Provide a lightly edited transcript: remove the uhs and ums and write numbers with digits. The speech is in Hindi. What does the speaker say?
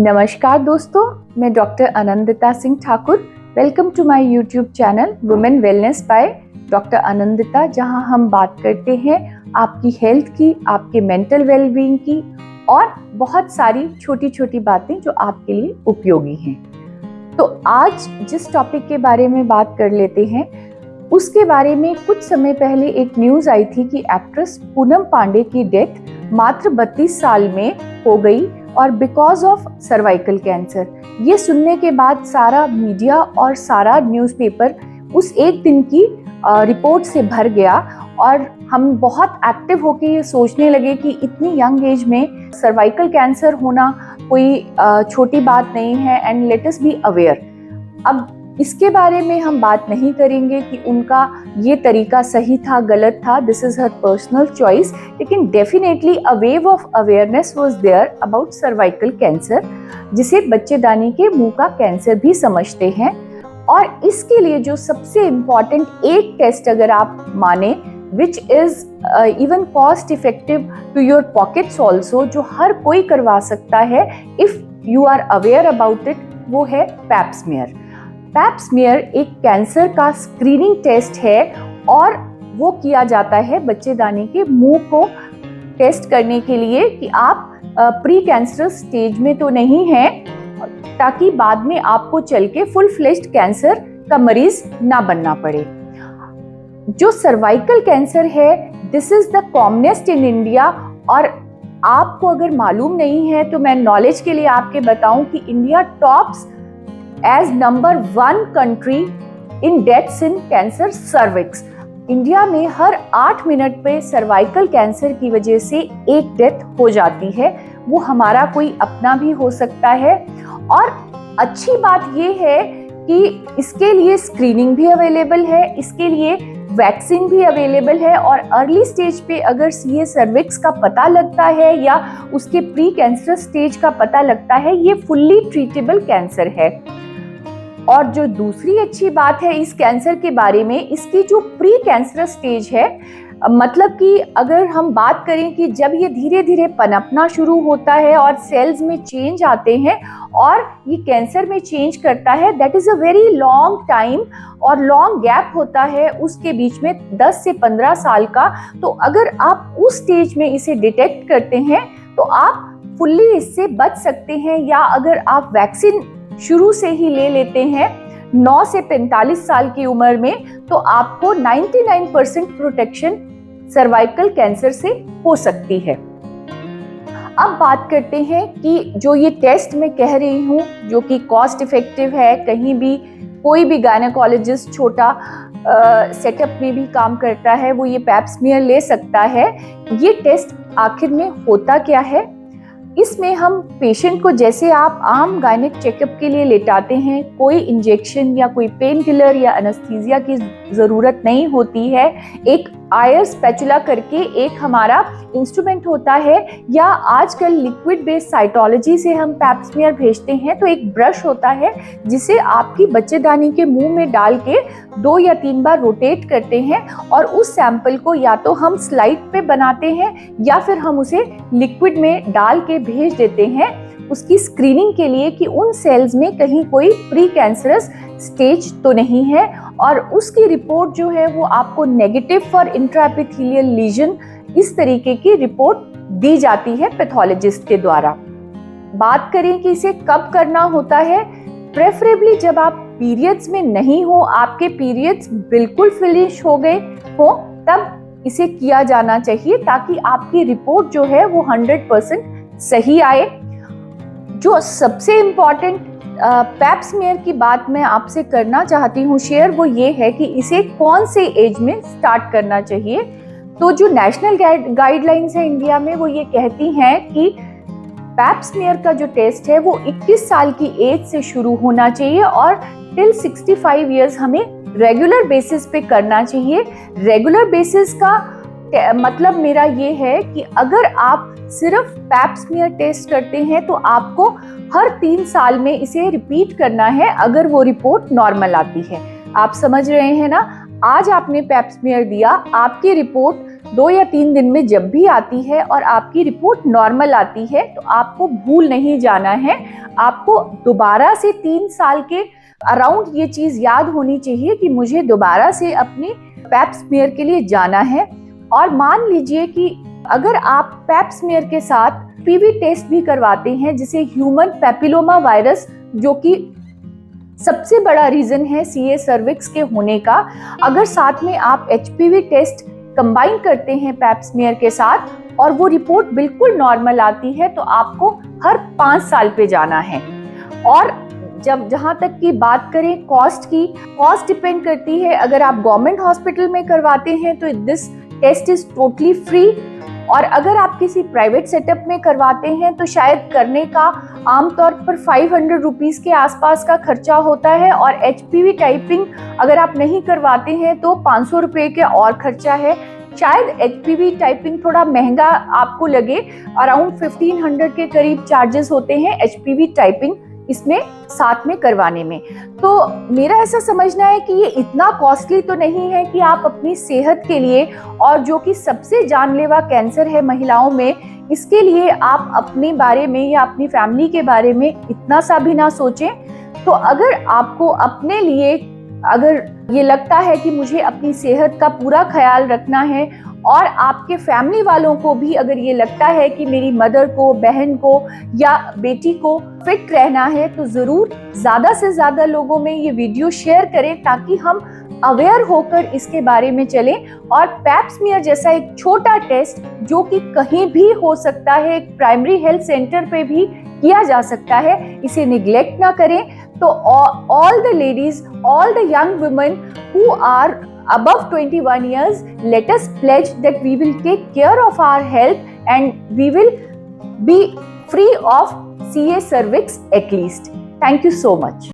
नमस्कार दोस्तों, मैं doctor Anandita Singh Thakur. Welcome to my YouTube channel women wellness by doctor Anandita, जहां हम बात करते हैं आपकी हेल्थ की, आपके मेंटल वेलबींग की और बहुत सारी छोटी छोटी बातें जो आपके लिए उपयोगी हैं। तो आज जिस टॉपिक के बारे में बात कर लेते हैं उसके बारे में कुछ समय पहले एक न्यूज़ आई थी कि एक्ट्रेस पूनम पांडे की डेथ मात्र 32 साल में हो गई और बिकॉज ऑफ सर्वाइकल कैंसर। ये सुनने के बाद सारा मीडिया और सारा न्यूज़पेपर उस एक दिन की रिपोर्ट से भर गया और हम बहुत एक्टिव होकर ये सोचने लगे कि इतनी यंग एज में सर्वाइकल कैंसर होना कोई छोटी बात नहीं है and let us be aware. अब इसके बारे में हम बात नहीं करेंगे कि उनका ये तरीका सही था गलत था, this is her personal choice, लेकिन definitely a wave of awareness was there about cervical cancer, जिसे बच्चेदानी के मुंह का कैंसर भी समझते हैं। और इसके लिए जो सबसे इम्पॉर्टेंट एक टेस्ट अगर आप माने which is even cost effective to your pockets also, जो हर कोई करवा सकता है if you are aware about it, वो है पैप स्मीयर। पैप स्मीयर एक कैंसर का स्क्रीनिंग टेस्ट है और वो किया जाता है बच्चेदानी के मुंह को टेस्ट करने के लिए कि आप प्री कैंसरस स्टेज में तो नहीं हैं, ताकि बाद में आपको चल के फुल फ्लेश्ड कैंसर का मरीज ना बनना पड़े। जो सर्वाइकल कैंसर है this is the commonest in India, और आपको अगर मालूम नहीं है तो मैं नॉलेज के लिए आपके बताऊं कि India tops as number 1 country in deaths in cancer cervix। India में हर 8 मिनट पे सर्वाइकल कैंसर की वजह से एक डेथ हो जाती है, वो हमारा कोई अपना भी हो सकता है। और अच्छी बात ये है कि इसके लिए स्क्रीनिंग भी अवेलेबल है, इसके लिए वैक्सीन भी अवेलेबल है, और अर्ली स्टेज पे अगर ये सर्विक्स का पता लगता है या उसके प्री कैंसर स्टेज का पता लगता है, ये फुल्ली ट्रीटेबल कैंसर है। और जो दूसरी अच्छी बात है इस कैंसर के बारे में, इसकी जो प्री कैंसर स्टेज है, मतलब कि अगर हम बात करें कि जब ये धीरे धीरे पनपना शुरू होता है और सेल्स में चेंज आते हैं और ये कैंसर में चेंज करता है, that is a very long time और लॉन्ग गैप होता है उसके बीच में 10 से 15 साल का। तो अगर आप उस स्टेज में इसे डिटेक्ट करते हैं तो आप फुल्ली इससे बच सकते हैं, या अगर आप वैक्सीन शुरू से ही ले लेते हैं 9 से 45 साल की उम्र में, तो आपको 99% प्रोटेक्शन सर्वाइकल कैंसर से हो सकती है। अब बात करते हैं कि जो ये टेस्ट मैं कह रही हूँ जो कि कॉस्ट इफेक्टिव है, कहीं भी कोई भी गायनेकोलॉजिस्ट छोटा सेटअप में भी काम करता है वो ये पैप स्मीयर ले सकता है। ये टेस्ट आखिर में होता क्या है? इसमें हम पेशेंट को जैसे आप आम गायनेक चेकअप के लिए लेटाते हैं, कोई इंजेक्शन या कोई पेन किलर या एनेस्थीसिया की ज़रूरत नहीं होती है। एक आयर स्पैचुला करके एक हमारा इंस्ट्रूमेंट होता है, या आजकल लिक्विड बेस्ड साइटोलॉजी से हम पैप स्मीयर भेजते हैं तो एक ब्रश होता है जिसे आपकी बच्चेदानी के मुंह में डाल के 2 या 3 बार रोटेट करते हैं, और उस सैंपल को या तो हम स्लाइड पे बनाते हैं या फिर हम उसे लिक्विड में डाल के भेज देते हैं उसकी स्क्रीनिंग के लिए कि उन सेल्स में कहीं कोई प्री कैंसरस स्टेज तो नहीं है, और उसकी रिपोर्ट जो है वो आपको नेगेटिव फॉर इंट्राएपिथेलियल लीजन, इस तरीके की रिपोर्ट दी जाती है पैथोलॉजिस्ट के द्वारा। बात करें कि इसे कब करना होता है, प्रेफरेबली जब आप पीरियड्स में नहीं हो, आपके पीरियड्स बिल्कुल फिनिश हो गए हो, तब इसे किया जाना चाहिए ताकि आपकी रिपोर्ट जो है वो 100% सही आए। जो सबसे इम्पॉर्टेंट पैप स्मीयर की बात मैं आपसे करना चाहती हूँ शेयर, वो ये है कि इसे कौन से एज में स्टार्ट करना चाहिए। तो जो नेशनल गाइडलाइंस है इंडिया में वो ये कहती हैं कि पैप स्मीयर का जो टेस्ट है वो 21 साल की एज से शुरू होना चाहिए और टिल 65 इयर्स हमें रेगुलर बेसिस पे करना चाहिए। रेगुलर बेसिस का मतलब मेरा ये है कि अगर आप सिर्फ पैप स्मीयर टेस्ट करते हैं तो आपको हर 3 साल में इसे रिपीट करना है अगर वो रिपोर्ट नॉर्मल आती है। आप समझ रहे हैं ना, आज आपने पैप स्मीयर दिया, आपकी रिपोर्ट 2 या 3 दिन में जब भी आती है और आपकी रिपोर्ट नॉर्मल आती है तो आपको भूल नहीं जाना है। आपको दोबारा से 3 साल के अराउंड ये चीज याद होनी चाहिए कि मुझे दोबारा से अपनी पैप स्मीयर के लिए जाना है। और मान लीजिए कि अगर आप पैप स्मीयर के साथ पीवी टेस्ट भी करवाते हैं, जिसे ह्यूमन पैपिलोमा वायरस, जो कि सबसे बड़ा रीजन है सीए सर्विक्स के होने का, अगर साथ में आप एचपीवी टेस्ट कंबाइन करते हैं पैप स्मीयर के साथ और वो रिपोर्ट बिल्कुल नॉर्मल आती है, तो आपको हर 5 साल पे जाना है। और जहां तक की बात करें कॉस्ट की, कॉस्ट डिपेंड करती है। अगर आप गवर्नमेंट हॉस्पिटल में करवाते हैं तो this test is totally free, और अगर आप किसी प्राइवेट सेटअप में करवाते हैं तो शायद करने का आमतौर पर 500 रुपीज के आसपास का खर्चा होता है। और एचपीवी टाइपिंग अगर आप नहीं करवाते हैं तो 500 रुपये का और खर्चा है। शायद एचपीवी टाइपिंग थोड़ा महंगा आपको लगे, अराउंड 1500 के करीब चार्जेस होते हैं एचपीवी टाइपिंग इसमें साथ में करवाने में। तो मेरा ऐसा समझना है कि ये इतना कॉस्टली तो नहीं है कि आप अपनी सेहत के लिए, और जो कि सबसे जानलेवा कैंसर है महिलाओं में, इसके लिए आप अपने बारे में या अपनी फैमिली के बारे में इतना सा भी ना सोचें। तो अगर आपको अपने लिए अगर ये लगता है कि मुझे अपनी सेहत का पूरा ख्याल रखना है, और आपके फैमिली वालों को भी अगर ये लगता है कि मेरी मदर को, बहन को या बेटी को फिट रहना है, तो ज़रूर ज़्यादा से ज़्यादा लोगों में ये वीडियो शेयर करें ताकि हम अवेयर होकर इसके बारे में चलें। और पैप स्मीयर जैसा एक छोटा टेस्ट जो कि कहीं भी हो सकता है, एक प्राइमरी हेल्थ सेंटर पे भी किया जा सकता है, इसे निग्लेक्ट ना करें। तो all the ladies, all the young women who are above 21 years, let us pledge that we will take care of our health and we will be free of CA cervix at least. Thank you so much.